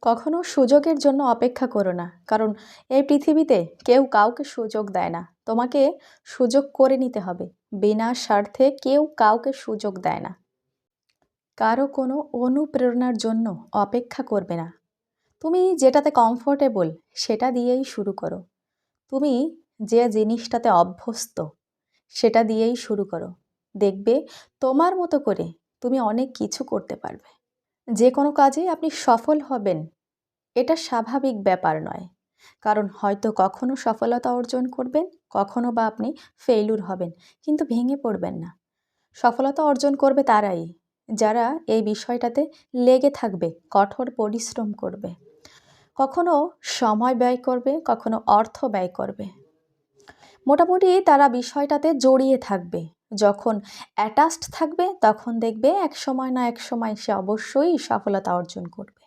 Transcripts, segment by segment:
কখনো সুযোগের জন্য অপেক্ষা করো না, কারণ এই পৃথিবীতে কেউ কাউকে সুযোগ দেয় না। তোমাকে সুযোগ করে নিতে হবে। বিনা স্বার্থে কেউ কাউকে সুযোগ দেয় না। কারো কোনো অনুপ্রেরণার জন্য অপেক্ষা করবে না। তুমি যেটাতে কমফোর্টেবল সেটা দিয়েই শুরু করো। তুমি যে জিনিসটাতে অভ্যস্ত সেটা দিয়েই শুরু করো। দেখবে তোমার মতো করে তুমি অনেক কিছু করতে পারবে। যে কোনো কাজে আপনি সফল হবেন এটা স্বাভাবিক ব্যাপার নয়। কারণ হয়তো কখনো সফলতা অর্জন করবেন, কখনো বা আপনি ফেইলুর হবেন, কিন্তু ভেঙে পড়বেন না। সফলতা অর্জন করবে তারাই যারা এই বিষয়টাতে লেগে থাকবে, কঠোর পরিশ্রম করবে, কখনো সময় ব্যয় করবে, কখনো অর্থ ব্যয় করবে। মোটামুটি তারা বিষয়টাতে জড়িয়ে থাকবে। যখন অ্যাটাচড থাকবে তখন দেখবে এক সময় না এক সময় সে অবশ্যই সফলতা অর্জন করবে।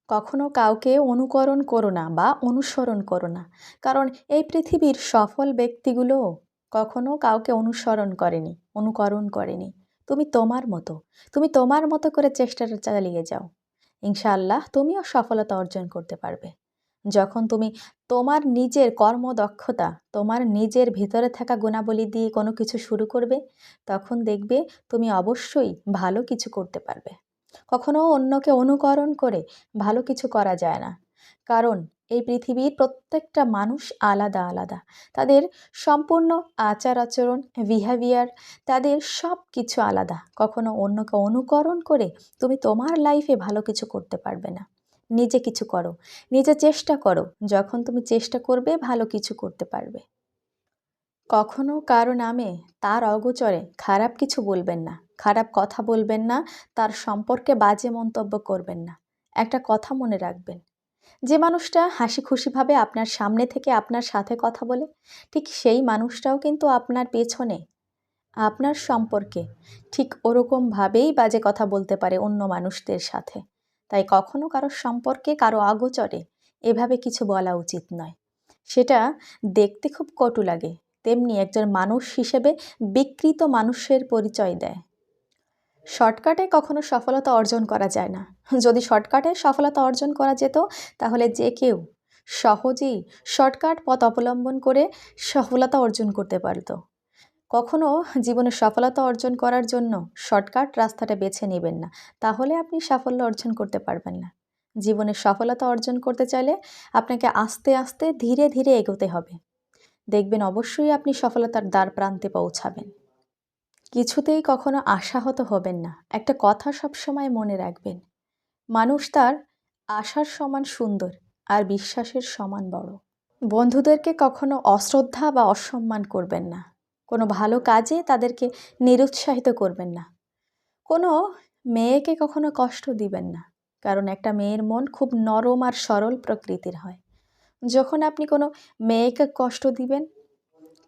কখনো কাউকে অনুকরণ করো না বা অনুসরণ করো না, কারণ এই পৃথিবীর সফল ব্যক্তিগুলো কখনো কাউকে অনুসরণ করেনি, অনুকরণ করেনি। তুমি তোমার মতো করে চেষ্টাটা চালিয়ে যাও। ইনশাআল্লাহ তুমিও সফলতা অর্জন করতে পারবে। যখন তুমি তোমার নিজের কর্মদক্ষতা, তোমার নিজের ভিতরে থাকা গুণাবলী দিয়ে কোনো কিছু শুরু করবে, তখন দেখবে তুমি অবশ্যই ভালো কিছু করতে পারবে। কখনো অন্যকে অনুকরণ করে ভালো কিছু করা যায় না, কারণ এই পৃথিবীর প্রত্যেকটা মানুষ আলাদা আলাদা। তাদের সম্পূর্ণ আচার আচরণ, বিহেভিয়ার, তাদের সব কিছু আলাদা। কখনো অন্যকে অনুকরণ করে তুমি তোমার লাইফে ভালো কিছু করতে পারবে না। নিজে কিছু করো, নিজে চেষ্টা করো। যখন তুমি চেষ্টা করবে ভালো কিছু করতে পারবে। কখনো কারো নামে তার অগোচরে খারাপ কিছু বলবেন না, খারাপ কথা বলবেন না, তার সম্পর্কে বাজে মন্তব্য করবেন না। একটা কথা মনে রাখবেন, যে মানুষটা হাসি খুশিভাবে আপনার সামনে থেকে আপনার সাথে কথা বলে, ঠিক সেই মানুষটাও কিন্তু আপনার পেছনে আপনার সম্পর্কে ঠিক ওরকমভাবেই বাজে কথা বলতে পারে অন্য মানুষদের সাথে। তাই কখনো কারো সম্পর্কে কারো অগোচরে এভাবে কিছু বলা উচিত নয়। সেটা দেখতে খুব কটু লাগে, তেমনি একজন মানুষ হিসেবে বিকৃত মানুষের পরিচয় দেয়। শর্টকাটে কখনো সফলতা অর্জন করা যায় না। যদি শর্টকাটে সফলতা অর্জন করা যেত, তাহলে যে কেউ সহজেই শর্টকাট পথ অবলম্বন করে সফলতা অর্জন করতে পারত। কখনো জীবনে সফলতা অর্জন করার জন্য শর্টকাট রাস্তাটা বেছে নেবেন না, তাহলে আপনি সাফল্য অর্জন করতে পারবেন না। জীবনে সফলতা অর্জন করতে চাইলে আপনাকে আস্তে আস্তে ধীরে ধীরে এগোতে হবে। দেখবেন অবশ্যই আপনি সফলতার দ্বার প্রান্তে পৌঁছাবেন। কিছুতেই কখনো আশাহত হবেন না। একটা কথা সবসময় মনে রাখবেন, মানুষ তার আশার সমান সুন্দর আর বিশ্বাসের সমান বড়। বন্ধুদেরকে কখনো অশ্রদ্ধা বা অসম্মান করবেন না। কোনো ভালো কাজে তাদেরকে নিরুৎসাহিত করবেন না। কোনো মেয়েকে কখনো কষ্ট দিবেন না, কারণ একটা মেয়ের মন খুব নরম আর সরল প্রকৃতির হয়। যখন আপনি কোনো মেয়েকে কষ্ট দিবেন,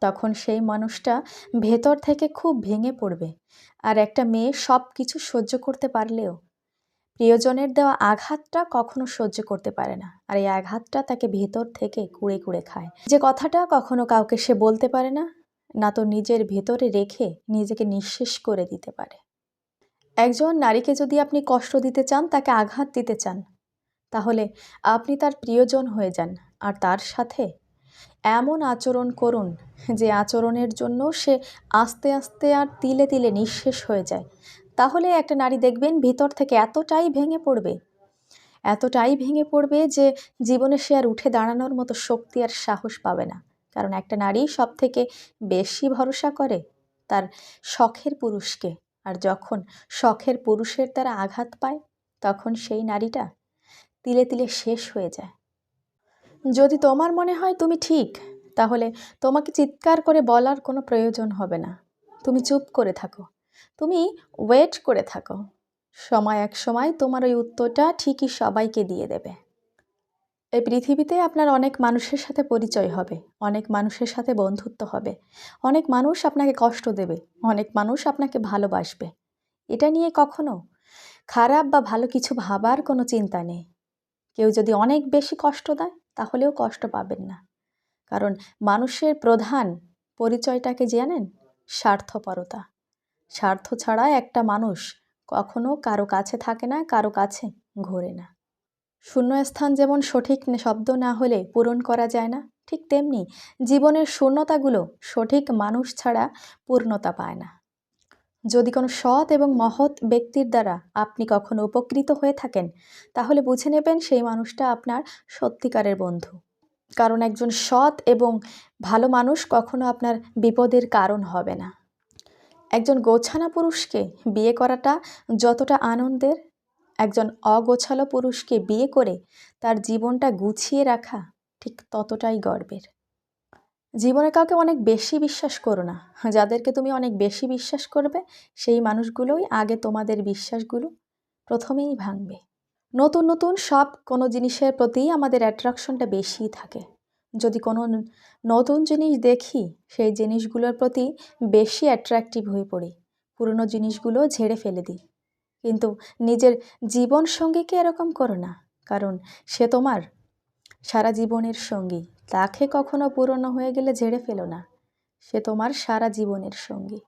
তখন সেই মানুষটা ভেতর থেকে খুব ভেঙে পড়বে। আর একটা মেয়ে সব কিছু সহ্য করতে পারলেও প্রিয়জনের দেওয়া আঘাতটা কখনো সহ্য করতে পারে না, আর এই আঘাতটা তাকে ভেতর থেকে কুড়ে কুড়ে খায়। যে কথাটা কখনো কাউকে সে বলতে পারে না, না তো নিজের ভেতরে রেখে নিজেকে নিঃশেষ করে দিতে পারে। একজন নারীকে যদি আপনি কষ্ট দিতে চান, তাকে আঘাত দিতে চান, তাহলে আপনি তার প্রিয়জন হয়ে যান আর তার সাথে এমন আচরণ করুন যে আচরণের জন্য সে আস্তে আস্তে আর তিলে তিলে নিঃশেষ হয়ে যায়। তাহলে একটা নারী দেখবেন ভিতর থেকে এতটাই ভেঙে পড়বে যে জীবনে সে আর উঠে দাঁড়ানোর মতো শক্তি আর সাহস পাবে না। কারণ একটা নারী সব থেকে বেশি ভরসা করে তার শখের পুরুষকে, আর যখন শখের পুরুষের দ্বারা আঘাত পায়, তখন সেই নারীটা তিলে তিলে শেষ হয়ে যায়। যদি তোমার মনে হয় তুমি ঠিক, তাহলে তোমাকে চিৎকার করে বলার কোনো প্রয়োজন হবে না। তুমি চুপ করে থাকো, তুমি ওয়েট করে থাকো। এক সময় তোমার ওই উত্তরটা ঠিকই সবাইকে দিয়ে দেবে। এই পৃথিবীতে আপনার অনেক মানুষের সাথে পরিচয় হবে, অনেক মানুষের সাথে বন্ধুত্ব হবে, অনেক মানুষ আপনাকে কষ্ট দেবে, অনেক মানুষ আপনাকে ভালোবাসবে। এটা নিয়ে কখনো খারাপ বা ভালো কিছু ভাবার কোনো চিন্তা নেই। কেউ যদি অনেক বেশি কষ্ট দেয়, তাহলেও কষ্ট পাবেন না। কারণ মানুষের প্রধান পরিচয়টাকে জানেন? স্বার্থপরতা। স্বার্থ ছাড়া একটা মানুষ কখনো কারো কাছে থাকে না, কারো কাছে ঘোরে না। শূন্যস্থান যেমন সঠিক শব্দ না হলে পূরণ করা যায় না, ঠিক তেমনি জীবনের শূন্যতাগুলো সঠিক মানুষ ছাড়া পূর্ণতা পায় না। যদি কোনো সৎ এবং মহৎ ব্যক্তির দ্বারা আপনি কখনো উপকৃত হয়ে থাকেন, তাহলে বুঝে নেবেন সেই মানুষটা আপনার সত্যিকারের বন্ধু। কারণ একজন সৎ এবং ভালো মানুষ কখনো আপনার বিপদের কারণ হবে না। একজন গোছানো পুরুষকে বিয়ে করাটা যতটা আনন্দের, একজন অগোছালো পুরুষকে বিয়ে করে তার জীবনটা গুছিয়ে রাখা ঠিক ততটাই গর্বের। জীবনে কাউকে অনেক বেশি বিশ্বাস করো না। যাদেরকে তুমি অনেক বেশি বিশ্বাস করবে, সেই মানুষগুলোই আগে তোমাদের বিশ্বাসগুলো প্রথমেই ভাঙবে। নতুন নতুন কোনো জিনিসের প্রতি আমাদের অ্যাট্রাকশনটা বেশিই থাকে। যদি কোনো নতুন জিনিস দেখি, সেই জিনিসগুলোর প্রতি বেশি অ্যাট্রাকটিভ হয়ে পড়ি, পুরনো জিনিসগুলো ঝেড়ে ফেলে দিই। কিন্তু নিজের জীবন সঙ্গীকে এরকম করো না, কারণ সে তোমার সারা জীবনের সঙ্গী। তাকে কখনো পুরনো হয়ে গেলে ঝেড়ে ফেলো না, সে তোমার সারা জীবনের সঙ্গী।